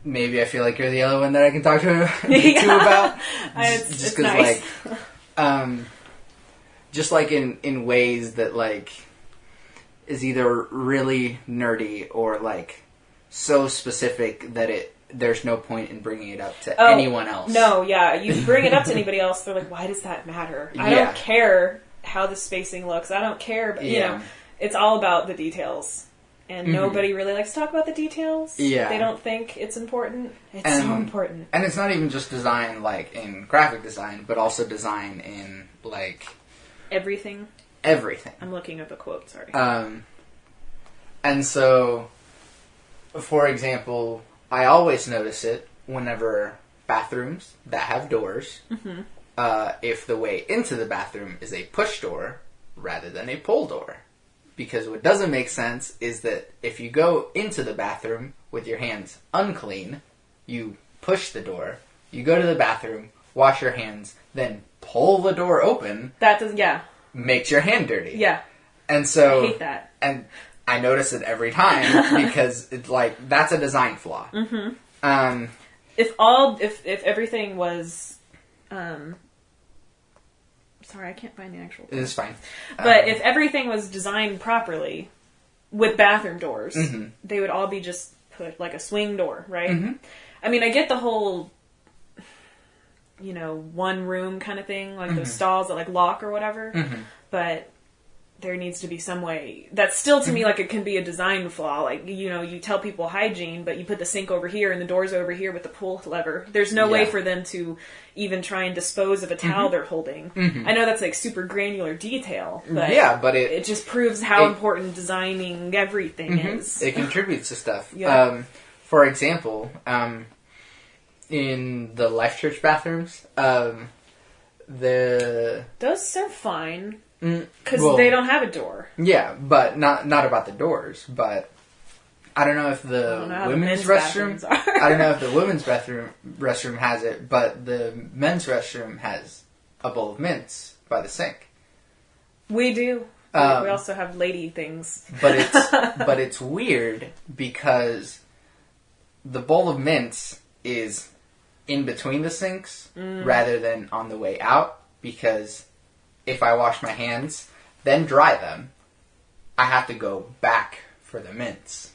maybe I feel like you're the other one that I can talk to about. It's nice. Just like in ways that like is either really nerdy or like so specific that there's no point in bringing it up to anyone else. No, yeah. You bring it up to anybody else, they're like, why does that matter? I don't care how the spacing looks. I don't care. But, you know, it's all about the details. And nobody really likes to talk about the details. Yeah. They don't think it's important. It's so important. And it's not even just design, like, in graphic design, but also design in, like... Everything. I'm looking at the quote, sorry. And so, for example, I always notice it whenever bathrooms that have doors, if the way into the bathroom is a push door rather than a pull door. Because what doesn't make sense is that if you go into the bathroom with your hands unclean, you push the door, you go to the bathroom, wash your hands, then pull the door open. That doesn't, makes your hand dirty. Yeah. And so... I hate that. And I notice it every time because it's like, that's a design flaw. Mm-hmm. If everything was... Sorry, I can't find the actual quote. It's fine. But if everything was designed properly with bathroom doors, they would all be just put like a swing door, right? I mean, I get the whole, you know, one room kind of thing, like those stalls that like lock or whatever. But there needs to be some way. That's still to me like it can be a design flaw. Like, you know, you tell people hygiene, but you put the sink over here and the door's over here with the pull lever. There's no way for them to even try and dispose of a towel they're holding. I know that's like super granular detail, but it just proves how important designing everything is. It contributes to stuff. Yeah. For example, in the Life Church bathrooms, those are fine. Because they don't have a door. Yeah, but not about the doors. But I don't know if the women's restroom. I don't know if the women's restroom has it, but the men's restroom has a bowl of mints by the sink. We do. We also have lady things. But it's weird because the bowl of mints is in between the sinks rather than on the way out, because if I wash my hands, then dry them, I have to go back for the mints.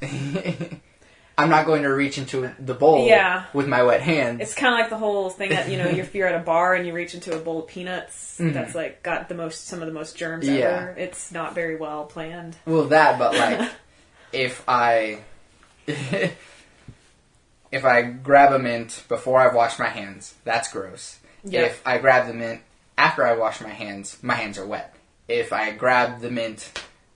I'm not going to reach into the bowl with my wet hands. It's kind of like the whole thing that, you know, if you're at a bar and you reach into a bowl of peanuts, that's like got some of the most germs ever. It's not very well planned. Well, that, but like, if I grab a mint before I've washed my hands, that's gross. Yeah. If I grab the mint after I wash my hands are wet. If I grab the mint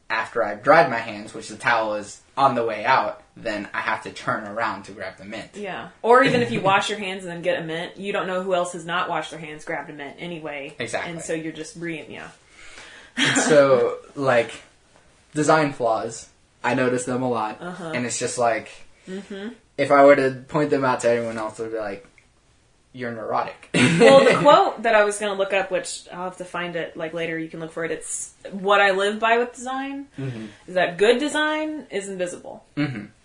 after I've dried my hands, which the towel is on the way out, then I have to turn around to grab the mint. Yeah. Or even if you wash your hands and then get a mint, you don't know who else has not washed their hands, grabbed a mint anyway. Exactly. And so you're just So, like, design flaws, I notice them a lot. And it's just like, if I were to point them out to anyone else, they'd be like, you're neurotic. Well, the quote that I was going to look up, which I'll have to find it like later, you can look for it. It's what I live by with design, is that good design is invisible.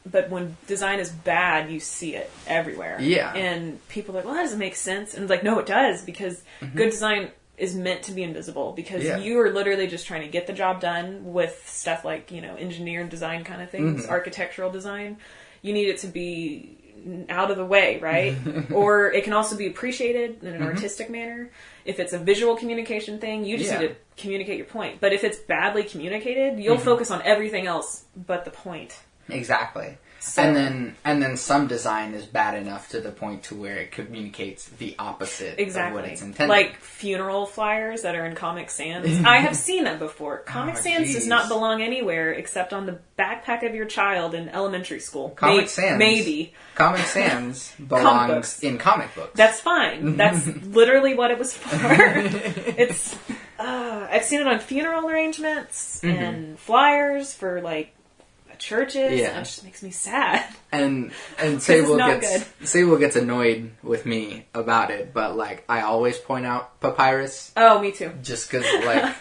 But when design is bad, you see it everywhere. Yeah. And people are like, well, that doesn't make sense. And it's like, no, it does, because good design is meant to be invisible, because you are literally just trying to get the job done with stuff like, you know, engineer and design kind of things, architectural design. You need it to be out of the way, right? Or it can also be appreciated in an artistic manner. If it's a visual communication thing, you just need to communicate your point. But if it's badly communicated, you'll focus on everything else but the point. Exactly. So, and then some design is bad enough to the point to where it communicates the opposite of what it's intended. Like funeral flyers that are in Comic Sans. I have seen them before. Comic Sans does not belong anywhere except on the backpack of your child in elementary school. Comic Sans. Maybe. Comic Sans belongs in comic books. That's fine. That's literally what it was for. It's I've seen it on funeral arrangements and flyers for like churches, and it just makes me sad. And Sable gets annoyed with me about it, but like I always point out papyrus. Oh, me too. Just because like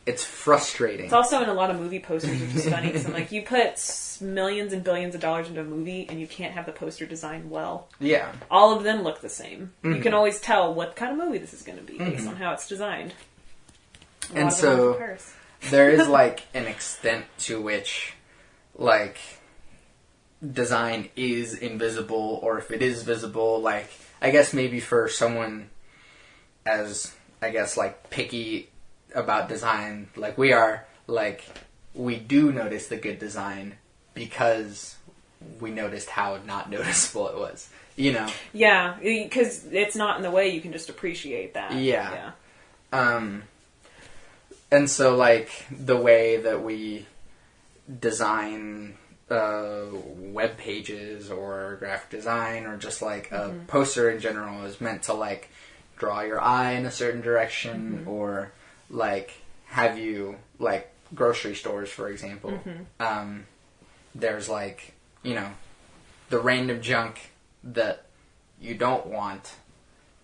it's frustrating. It's also in a lot of movie posters, which is funny. So, like, you put millions and billions of dollars into a movie, and you can't have the poster designed well. Yeah. All of them look the same. You can always tell what kind of movie this is going to be based on how it's designed. And so there is, like, an extent to which, like, design is invisible, or if it is visible, like, I guess maybe for someone as, I guess, like, picky about design, like we are, like, we do notice the good design because we noticed how not noticeable it was, you know? Yeah, because it's not in the way you can just appreciate that. Yeah. And so, like, the way that we design web pages or graphic design or just, like, a poster in general is meant to, like, draw your eye in a certain direction or, like, have you, like, grocery stores, for example. There's, like, you know, the random junk that you don't want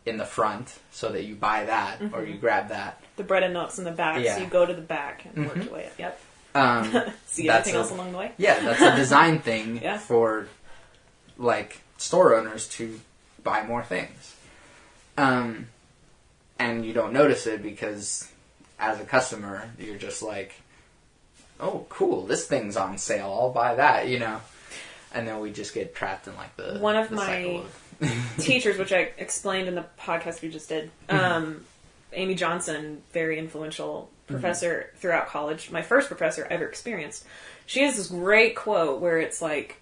in the front so that you buy that or you grab that. The bread and nuts in the back, so you go to the back and work your way up. Yep. See anything else along the way? Yeah, that's a design thing for, like, store owners to buy more things. And you don't notice it because, as a customer, you're just like, oh, cool, this thing's on sale, I'll buy that, you know? And then we just get trapped in, like, the One of my teachers, which I explained in the podcast we just did, Amy Johnson, very influential professor throughout college, my first professor ever experienced. She has this great quote where it's like,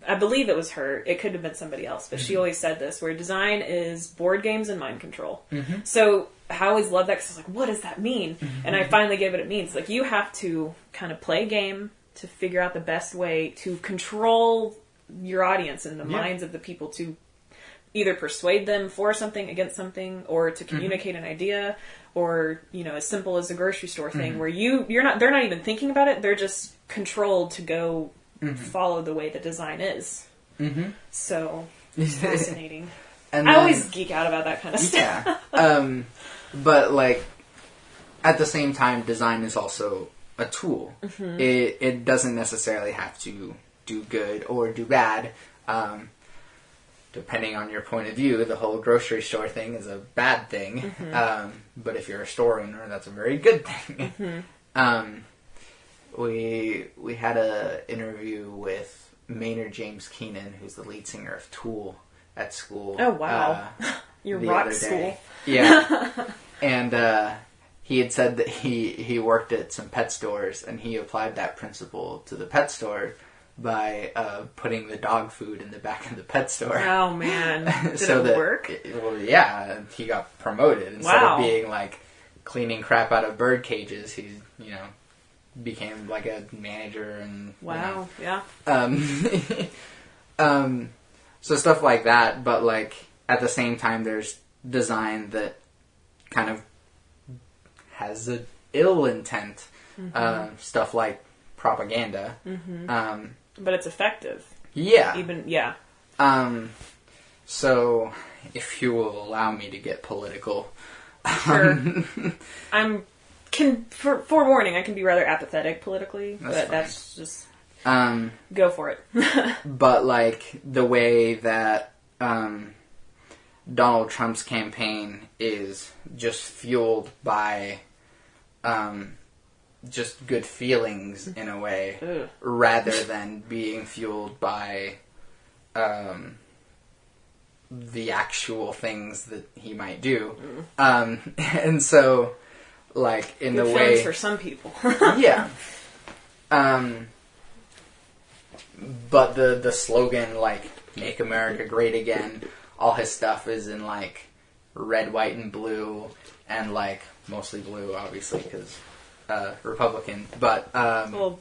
I believe it was her, it could have been somebody else, but she always said this, where design is board games and mind control. So I always love that because I was like, what does that mean? And I finally gave it what it means. Like, you have to kind of play a game to figure out the best way to control your audience and the minds of the people to either persuade them for something, against something, or to communicate an idea, or, you know, as simple as the grocery store thing where they're not even thinking about it, they're just controlled to go follow the way the design is. So it's fascinating. And I always geek out about that kind of stuff. Yeah. But, like, at the same time, design is also a tool. It doesn't necessarily have to do good or do bad. Depending on your point of view, the whole grocery store thing is a bad thing. But if you're a store owner, that's a very good thing. We had an interview with Maynard James Keenan, who's the lead singer of Tool, at school. Oh, wow. Your rock school. Yeah. And he had said that he worked at some pet stores, and he applied that principle to the pet store by putting the dog food in the back of the pet store. Oh, man. Did it work? Well, yeah. He got promoted. Instead of being, like, cleaning crap out of bird cages, he, you know, became, like, a manager and... Wow, yeah. So stuff like that, but, like, at the same time, there's design that kind of has an ill intent. Stuff like propaganda. But it's effective. Yeah. So, if you will allow me to get political. Sure. Forewarning, I can be rather apathetic politically, that's just... go for it. But, like, the way that Donald Trump's campaign is just fueled by just good feelings, in a way, rather than being fueled by the actual things that he might do. And so, like, in good the way... for some people. Yeah. But the slogan, like, Make America Great Again, all his stuff is in, like, red, white, and blue, and, like, mostly blue, obviously, because Republican, but... well,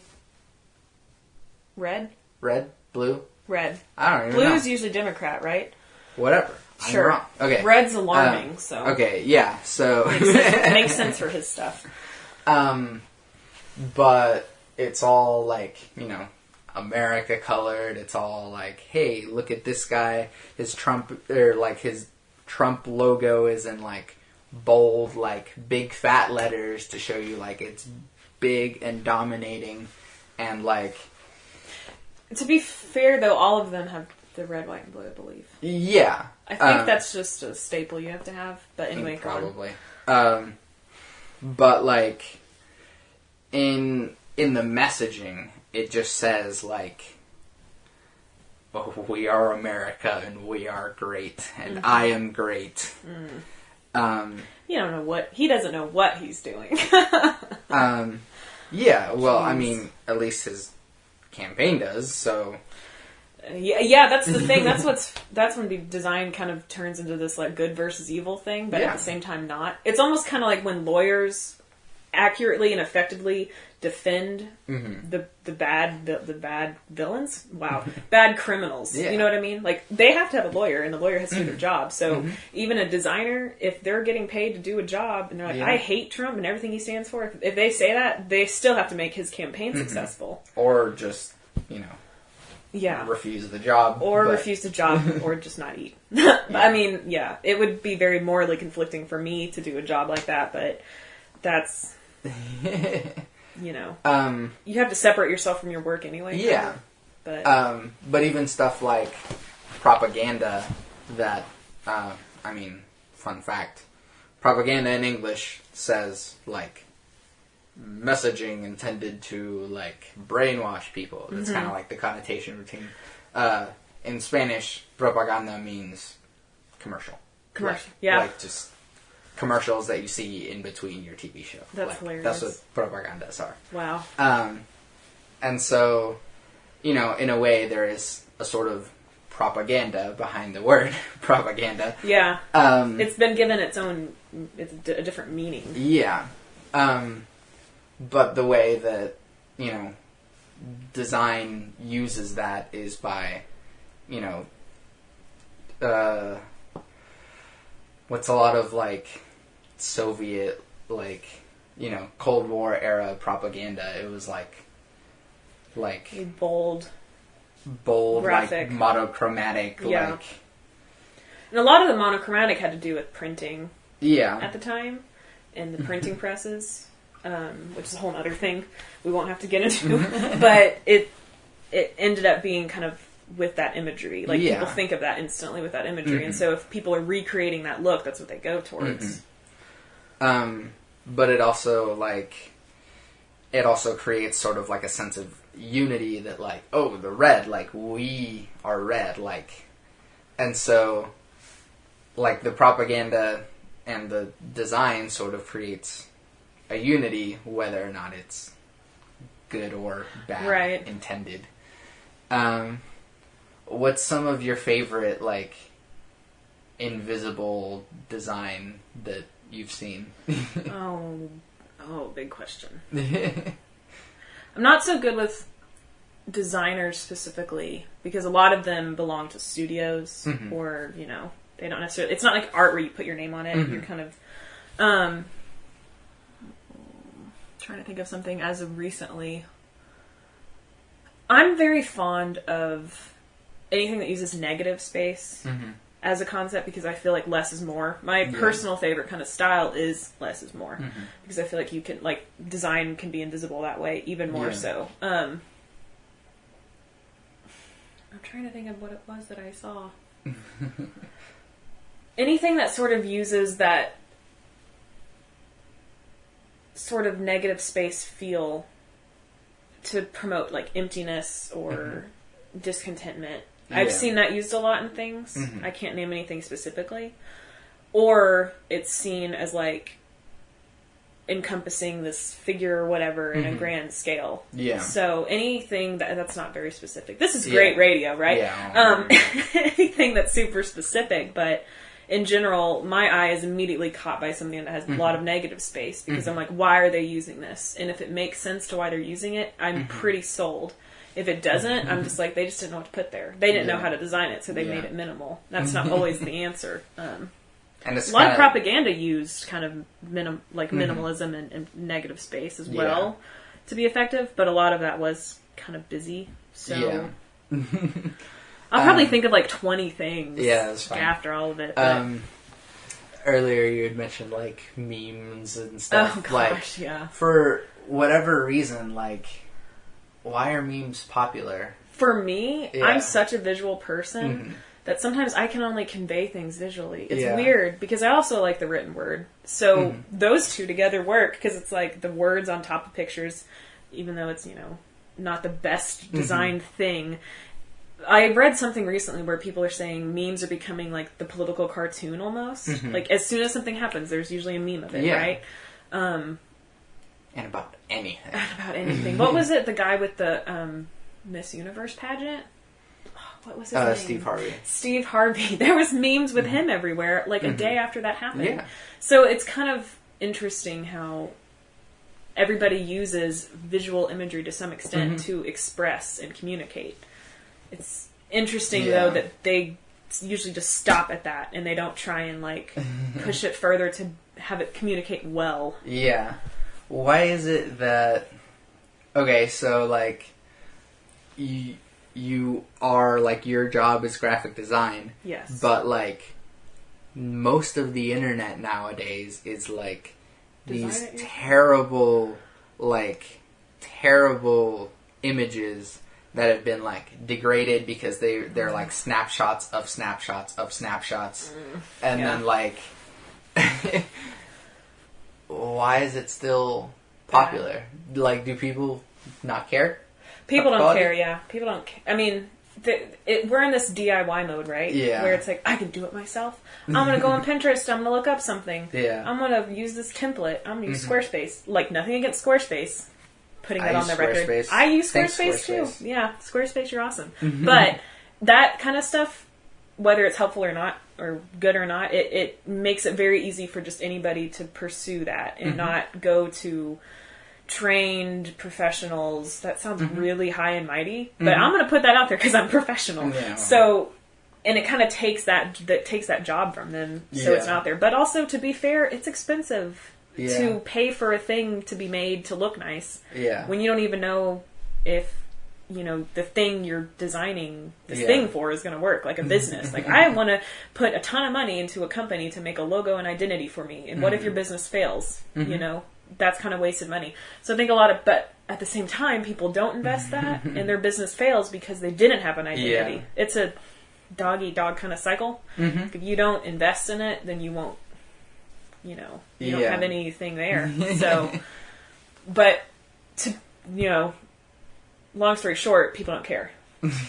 red? Red? Blue? Red. I don't even know. Blue know. is usually Democrat, right? Whatever. Sure. I'm wrong. Okay. Red's alarming, so... Okay, yeah, so... Makes sense for his stuff. But it's all, like, you know, America colored. It's all like, hey, look at this guy. His Trump logo is in, like, bold, like, big fat letters to show you, like, it's big and dominating, and, like... To be fair, though, all of them have the red, white, and blue, I believe. Yeah. I think that's just a staple you have to have, but anyway, probably. But, like, in the messaging, it just says, like, oh, we are America, and we are great, and I am great. You don't know what... He doesn't know what he's doing. Yeah, well, I mean, at least his campaign does, so... Yeah, that's the thing. That's when the design kind of turns into this, like, good versus evil thing, but at the same time not. It's almost kind of like when lawyers accurately and effectively defend the bad villains. Wow, bad criminals. Yeah. You know what I mean? Like, they have to have a lawyer, and the lawyer has to do their job. So even a designer, if they're getting paid to do a job, and they're like, I hate Trump and everything he stands for, if they say that, they still have to make his campaign successful, or just refuse the job, refuse the job, or just not eat. I mean, it would be very morally conflicting for me to do a job like that, but that's. You have to separate yourself from your work anyway. Yeah. But even stuff like propaganda that, fun fact, propaganda in English says, like, messaging intended to, like, brainwash people. That's kind of like the connotation between, in Spanish, propaganda means commercial. Commercial, Like, just commercials that you see in between your TV show. That's hilarious. That's what propagandas are. Wow. And so, in a way, there is a sort of propaganda behind the word propaganda. Yeah. It's been given its a different meaning. Yeah. But the way that, design uses that is by, what's a lot of, like, Soviet, like, Cold War era propaganda. It was like bold, graphic, like, monochromatic, like... And a lot of the monochromatic had to do with printing at the time, and the printing presses, which is a whole other thing we won't have to get into. But it ended up being kind of with that imagery. Like, people think of that instantly with that imagery. And so if people are recreating that look, that's what they go towards. But it also, like... It also creates sort of, like, a sense of unity that, like, oh, the red, like, we are red, like... And so, like, the propaganda and the design sort of creates a unity, whether or not it's good or bad intended. What's some of your favorite, like, invisible design that you've seen? Big question. I'm not so good with designers specifically, because a lot of them belong to studios, or, they don't necessarily... It's not like art where you put your name on it. You're kind of... trying to think of something as of recently. I'm very fond of anything that uses negative space as a concept, because I feel like less is more. My personal favorite kind of style is less is more, because I feel like you can, like, design can be invisible that way, even more so. I'm trying to think of what it was that I saw. Anything that sort of uses that sort of negative space feel to promote, like, emptiness or discontentment. I've seen that used a lot in things. I can't name anything specifically. Or it's seen as, like, encompassing this figure or whatever in a grand scale. Yeah. So anything that's not very specific. This is great radio, right? Yeah. Anything that's super specific, but in general, my eye is immediately caught by something that has a lot of negative space, because I'm like, why are they using this? And if it makes sense to why they're using it, I'm pretty sold. If it doesn't, I'm just like, they just didn't know what to put there. They didn't know how to design it, so they made it minimal. That's not always the answer. And a lot of propaganda used kind of minimalism and negative space as well to be effective, but a lot of that was kind of busy. So I'll probably think of like 20 things that's fine. after all of it. earlier you had mentioned like memes and stuff. Oh gosh, like, yeah. For whatever reason, like, why are memes popular? For me, Yeah. I'm such a visual person that sometimes I can only convey things visually. It's weird because I also like the written word. So those two together work because it's like the words on top of pictures, even though it's, not the best designed thing. I read something recently where people are saying memes are becoming like the political cartoon almost. Like as soon as something happens, there's usually a meme of it, right? And about anything. About anything. What was it? The guy with the Miss Universe pageant? What was his name? Steve Harvey. Steve Harvey. There was memes with him everywhere, like a day after that happened. Yeah. So it's kind of interesting how everybody uses visual imagery to some extent to express and communicate. It's interesting, though, that they usually just stop at that and they don't try and, like, push it further to have it communicate well. Yeah. Why is it that... Okay, so, like, you are, like, your job is graphic design. Yes. But, like, most of the internet nowadays is, like, these terrible images that have been, like, degraded because they're like, snapshots of snapshots of snapshots. And then, like... Why is it still popular? Like, do people not care? People don't care, yeah. People don't care. I mean, we're in this DIY mode, right? Yeah. Where it's like, I can do it myself. I'm going to go on Pinterest. I'm going to look up something. Yeah. I'm going to use this template. I'm going to use Squarespace. Like, nothing against Squarespace. Putting that on the record. I use Squarespace too. Yeah, Squarespace, you're awesome. But that kind of stuff, whether it's helpful or not, or good or not, it makes it very easy for just anybody to pursue that and not go to trained professionals. That sounds really high and mighty, but I'm going to put that out there because I'm professional. Yeah. So, and it kind of takes that job from them, so it's not there. But also, to be fair, it's expensive to pay for a thing to be made to look nice. Yeah. When you don't even know if the thing you're designing this thing for is going to work, like a business. Like, I want to put a ton of money into a company to make a logo and identity for me. And what if your business fails? That's kind of wasted money. So I think but at the same time, people don't invest that and their business fails because they didn't have an identity. Yeah. It's a dog-eat-dog kind of cycle. If you don't invest in it, then you won't, you don't have anything there. So, but long story short, people don't care.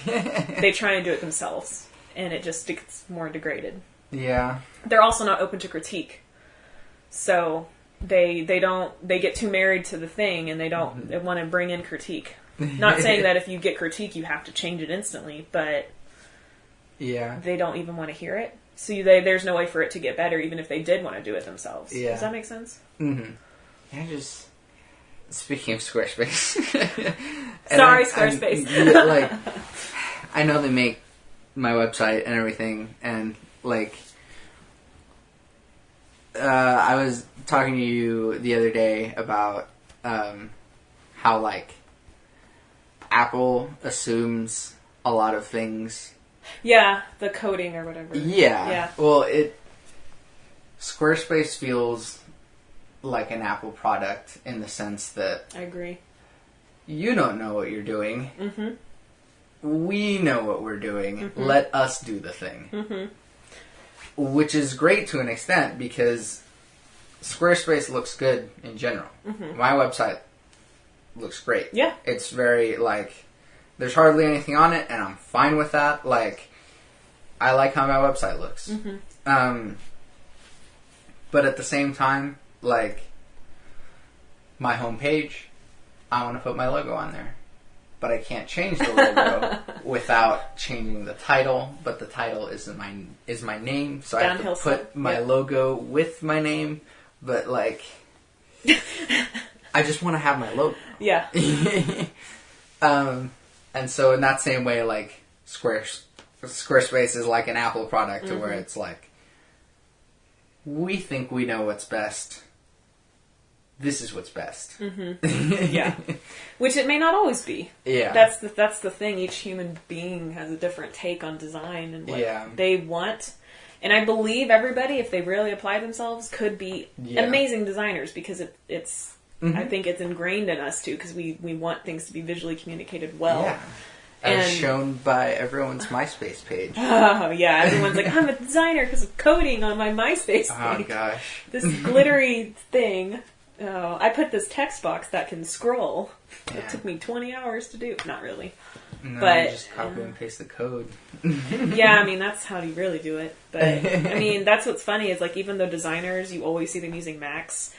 They try and do it themselves, and it just gets more degraded. Yeah. They're also not open to critique. So they get too married to the thing, and they want to bring in critique. Not saying that if you get critique, you have to change it instantly, but they don't even want to hear it. So there's no way for it to get better, even if they did want to do it themselves. Yeah. Does that make sense? Speaking of Squarespace. Sorry, Squarespace. I know they make my website and everything, and, like, I was talking to you the other day about how, like, Apple assumes a lot of things. Yeah, the coding or whatever. Yeah. Well, Squarespace feels like an Apple product in the sense that... I agree. You don't know what you're doing. We know what we're doing. Let us do the thing. Which is great to an extent because Squarespace looks good in general. My website looks great. Yeah. It's very, like... There's hardly anything on it, and I'm fine with that. Like, I like how my website looks. But at the same time, like, my homepage, I want to put my logo on there. But I can't change the logo without changing the title. But the title is my name, so I have to put my logo with my name. But, like, I just want to have my logo. Yeah. And so in that same way, like, Squarespace is like an Apple product where it's like, we think we know what's best. This is what's best. Yeah. Which it may not always be. Yeah. That's the thing. Each human being has a different take on design and what they want. And I believe everybody, if they really apply themselves, could be amazing designers, because it's I think it's ingrained in us too, because we want things to be visually communicated well. Yeah. As shown by everyone's MySpace page. Oh, yeah. Everyone's like, I'm a designer because of coding on my MySpace page. Oh, gosh. This glittery thing. Oh, I put this text box that can scroll. Yeah. It took me 20 hours to do. Not really. No, but you just copy and paste the code. Yeah, I mean, that's how you really do it. But, I mean, that's what's funny is, like, even though designers, you always see them using Macs,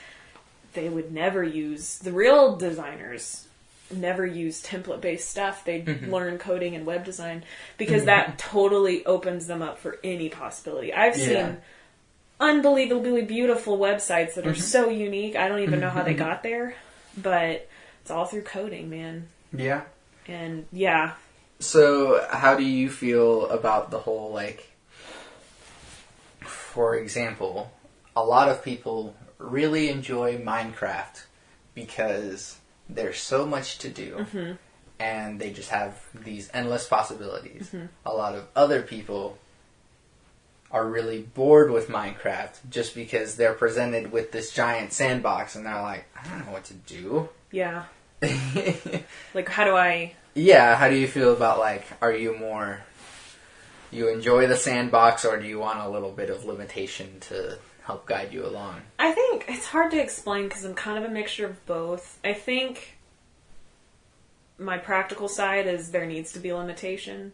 they would never use, the real designers never use template-based stuff. They'd learn coding and web design, because that totally opens them up for any possibility. I've seen unbelievably beautiful websites that are so unique. I don't even know how they got there, but it's all through coding, man. Yeah. And, yeah. So, how do you feel about the whole, like, for example, a lot of people really enjoy Minecraft because there's so much to do, and they just have these endless possibilities. A lot of other people are really bored with Minecraft just because they're presented with this giant sandbox, and they're like, I don't know what to do. Yeah. Like, how do I... Yeah, how do you feel about, like, are you more... You enjoy the sandbox, or do you want a little bit of limitation to help guide you along? I think it's hard to explain because I'm kind of a mixture of both. I think my practical side is there needs to be limitation.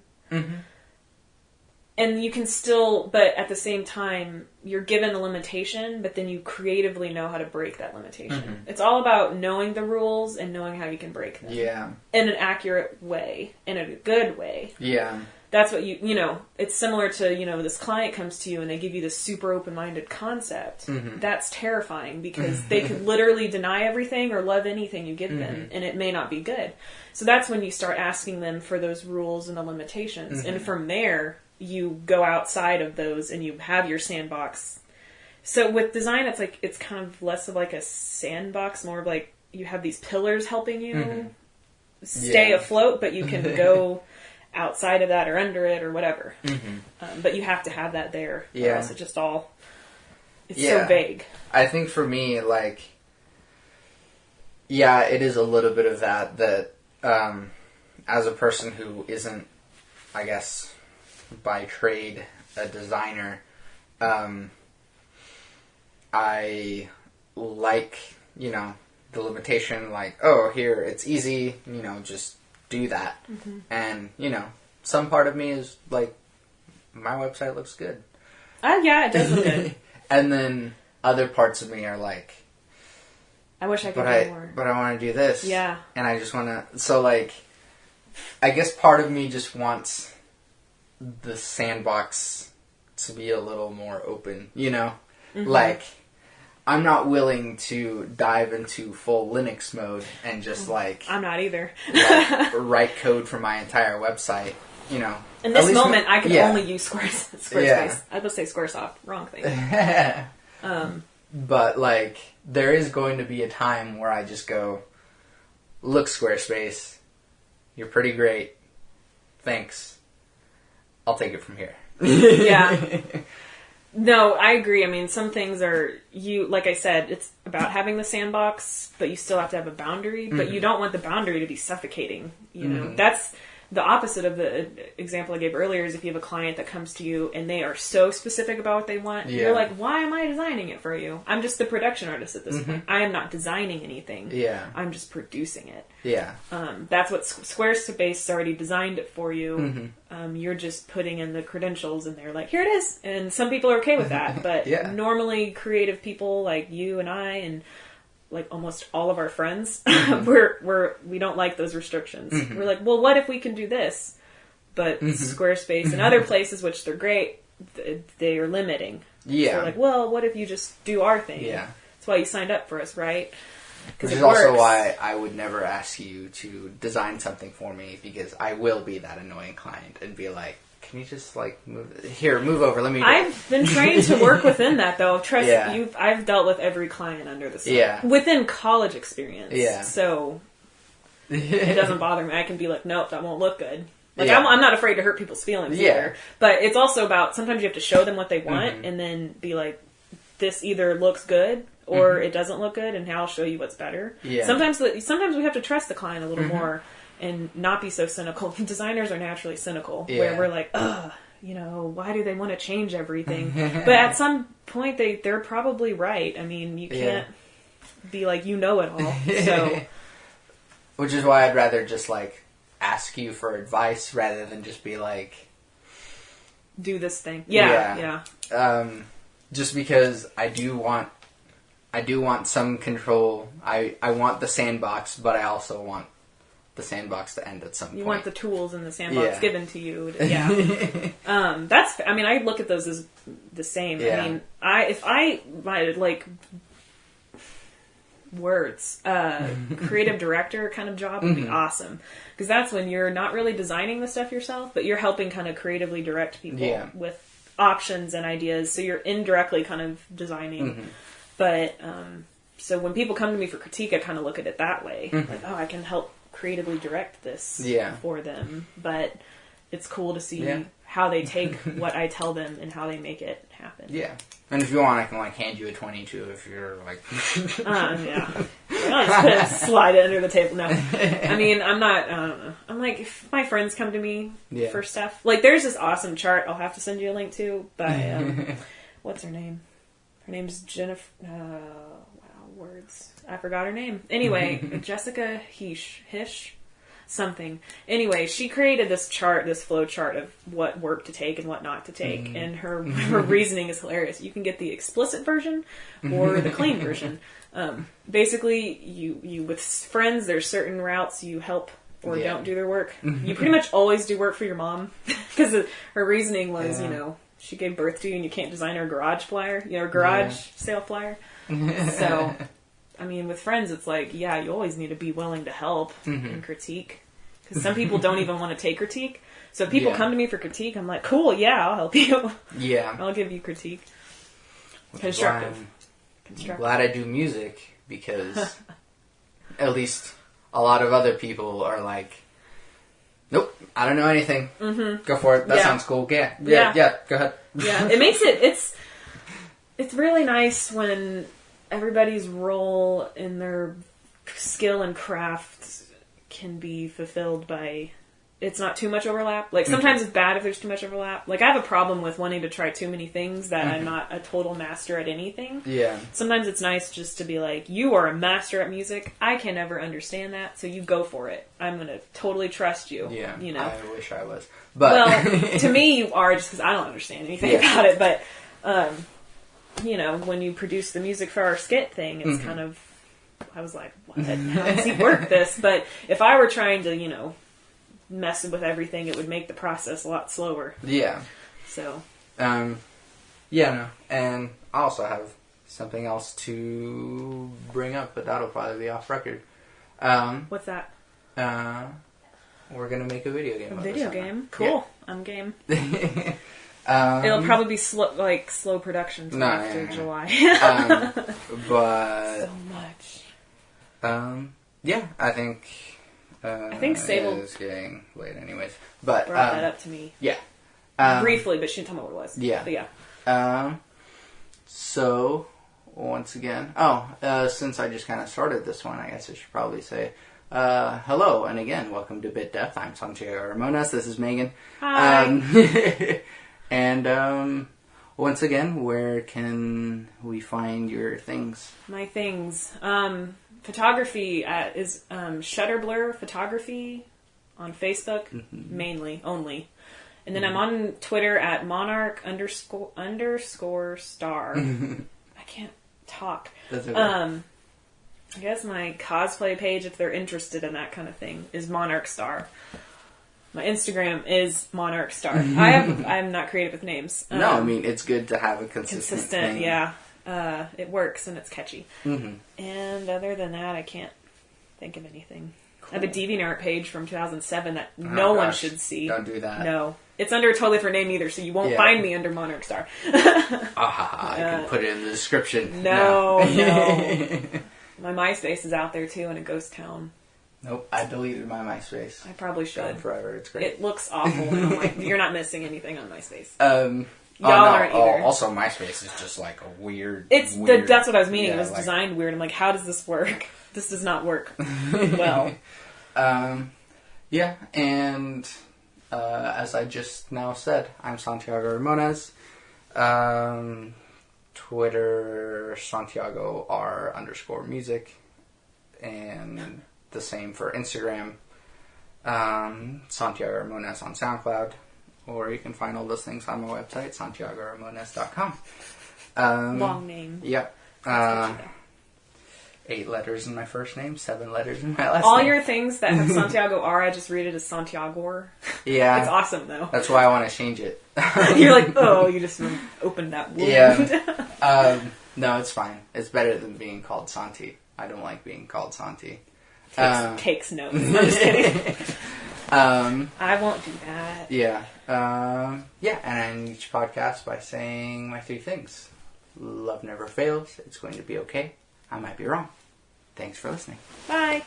And you can still, but at the same time, you're given a limitation, but then you creatively know how to break that limitation. It's all about knowing the rules and knowing how you can break them. Yeah. In an accurate way, in a good way. Yeah. That's what you know, it's similar to, you know, this client comes to you and they give you this super open-minded concept. That's terrifying because they could literally deny everything or love anything you give them, and it may not be good. So that's when you start asking them for those rules and the limitations. And from there, you go outside of those and you have your sandbox. So with design, it's like, it's kind of less of like a sandbox, more of like you have these pillars helping you stay afloat, but you can go outside of that or under it or whatever. But you have to have that there, or else it just all, it's so vague. I think for me, like, yeah, it is a little bit of that as a person who isn't, I guess, by trade a designer, I like, you know, the limitation, like, oh, here, it's easy, you know, just do that. And, you know, some part of me is like, my website looks good. Yeah, it does look good. And then other parts of me are like, I wish I could do more. But I want to do this. Yeah. And I just want to, so like, I guess part of me just wants the sandbox to be a little more open, you know? Like, I'm not willing to dive into full Linux mode and just like... I'm not either. like, write code for my entire website, you know. In this moment, I can only use Squarespace. I was going to say Squaresoft. Wrong thing. But, like, there is going to be a time where I just go, look, Squarespace, you're pretty great. Thanks. I'll take it from here. Yeah. No, I agree. I mean, some things are, like I said, it's about having the sandbox, but you still have to have a boundary, but you don't want the boundary to be suffocating. You know, that's the opposite of the example I gave earlier, is if you have a client that comes to you and they are so specific about what they want, you're like, why am I designing it for you? I'm just the production artist at this point. I am not designing anything. Yeah. I'm just producing it. Yeah. That's what Squarespace has already designed it for you. You're just putting in the credentials and they're like, here it is. And some people are okay with that, but normally creative people like you and I and like almost all of our friends, we don't like those restrictions. We're like, well, what if we can do this? But Squarespace and other places, which they're great, they are limiting. Yeah. So like, well, what if you just do our thing? Yeah. That's why you signed up for us, right? Which is also why I would never ask you to design something for me, because I will be that annoying client and be like, can you just like move over, let me do I've been trained to work within that though. Trust you, I've dealt with every client under the sun. Yeah. Within college experience. Yeah. So it doesn't bother me. I can be like, nope, that won't look good. Like, Yeah. I'm not afraid to hurt people's feelings either. But it's also about, sometimes you have to show them what they want and then be like, this either looks good or it doesn't look good, and I'll show you what's better. Yeah. Sometimes we have to trust the client a little more and not be so cynical. Designers are naturally cynical, where we're like, ugh, you know, why do they want to change everything? But at some point, they're probably right. I mean, you can't be like, you know it all. So, which is why I'd rather just like ask you for advice rather than just be like, do this thing. Yeah. Just because I do want some control. I want the sandbox, but I also want the sandbox to end at some point. You want the tools in the sandbox given to you. That's, I mean, I look at those as the same. Yeah. I mean, if I like words, creative director kind of job would be awesome. Because that's when you're not really designing the stuff yourself, but you're helping kind of creatively direct people with options and ideas. So you're indirectly kind of designing. But, so when people come to me for critique, I kind of look at it that way. Like, oh, I can help creatively direct this for them. But it's cool to see how they take what I tell them and how they make it happen. Yeah. And if you want, I can like hand you a 22 if you're like... yeah. I'll just put it, slide it under the table. No. I mean, I'm not, I don't know. I'm like, if my friends come to me for stuff, like there's this awesome chart I'll have to send you a link to by, what's her name? Her name's Jennifer, words. I forgot her name. Anyway, Jessica Hish, something. Anyway, she created this chart, this flow chart of what work to take and what not to take. And her reasoning is hilarious. You can get the explicit version or the clean version. Basically, you with friends, there's certain routes you help or don't do their work. You pretty much always do work for your mom. Because her reasoning was, you know, she gave birth to you and you can't design her garage flyer, you know, garage sale flyer. So, I mean, with friends, it's like, you always need to be willing to help and critique. Because some people don't even want to take critique. So if people come to me for critique, I'm like, cool, I'll help you. I'll give you critique. Constructive. I'm glad I do music, because at least a lot of other people are like, nope, I don't know anything. Go for it. That sounds cool. Yeah, go ahead. It makes it's really nice when everybody's role in their skill and craft can be fulfilled by, it's not too much overlap. Like, sometimes it's bad if there's too much overlap. Like, I have a problem with wanting to try too many things that I'm not a total master at anything. Sometimes it's nice just to be like, you are a master at music. I can never understand that, so you go for it. I'm going to totally trust you. You know? I wish I was. But well, to me, you are, just because I don't understand anything about it. But, you know, when you produce the music for our skit thing, it's kind of, I was like, what? How does he work this? But if I were trying to, you know, mess with everything, it would make the process a lot slower. So. No. And I also have something else to bring up, but that'll probably be off record. What's that? We're gonna make a video game. A video game? Cool. I'm game. It'll probably be slow production till after July. But so much. I think. I think Sable is getting late, anyways. But brought that up to me. Briefly, but she didn't tell me what it was. But so once again, since I just kind of started this one, I guess I should probably say hello, and again, welcome to Bit Depth. I'm Santiago Ramones. This is Meghan. Hi. And once again, where can we find your things? My things. Photography is Shutter Blur Photography on Facebook, mainly, only. And then I'm on Twitter at Monarch __ star. I can't talk. That's okay. I guess my cosplay page, if they're interested in that kind of thing, is Monarch Star. My Instagram is Monarch Star. I'm not creative with names. No, I mean, it's good to have a consistent thing. It works and it's catchy. And other than that, I can't think of anything. Cool. I have a DeviantArt page from 2007 that no one should see. Don't do that. No. It's under a totally different name either, so you won't find me under Monarch Star. I can put it in the description. No. My MySpace is out there too in a ghost town. Nope, I deleted my MySpace. I probably should. Gone forever. It's great. It looks awful. You're not missing anything on MySpace. Y'all aren't either. Also, MySpace is just like a weird. That's what I was meaning. Yeah, it was designed weird. I'm like, how does this work? This does not work well. Yeah, and as I just now said, I'm Santiago Ramones. Twitter, Santiago R_music, and the same for Instagram. Santiago Ramones on SoundCloud, or you can find all those things on my website, santiagoramones.com. Long name. Yep. 8 letters in my first name, 7 letters in my last name. All your things that have Santiago R, I just read it as Santiago. Yeah. It's awesome, though. That's why I want to change it. You're like, oh, you just opened that wound. Yeah. No, it's fine. It's better than being called Santi. I don't like being called Santi. Takes notes. I'm just kidding. I won't do that. Yeah. Yeah, and I end each podcast by saying my 3 things. Love never fails. It's going to be okay. I might be wrong. Thanks for listening. Bye.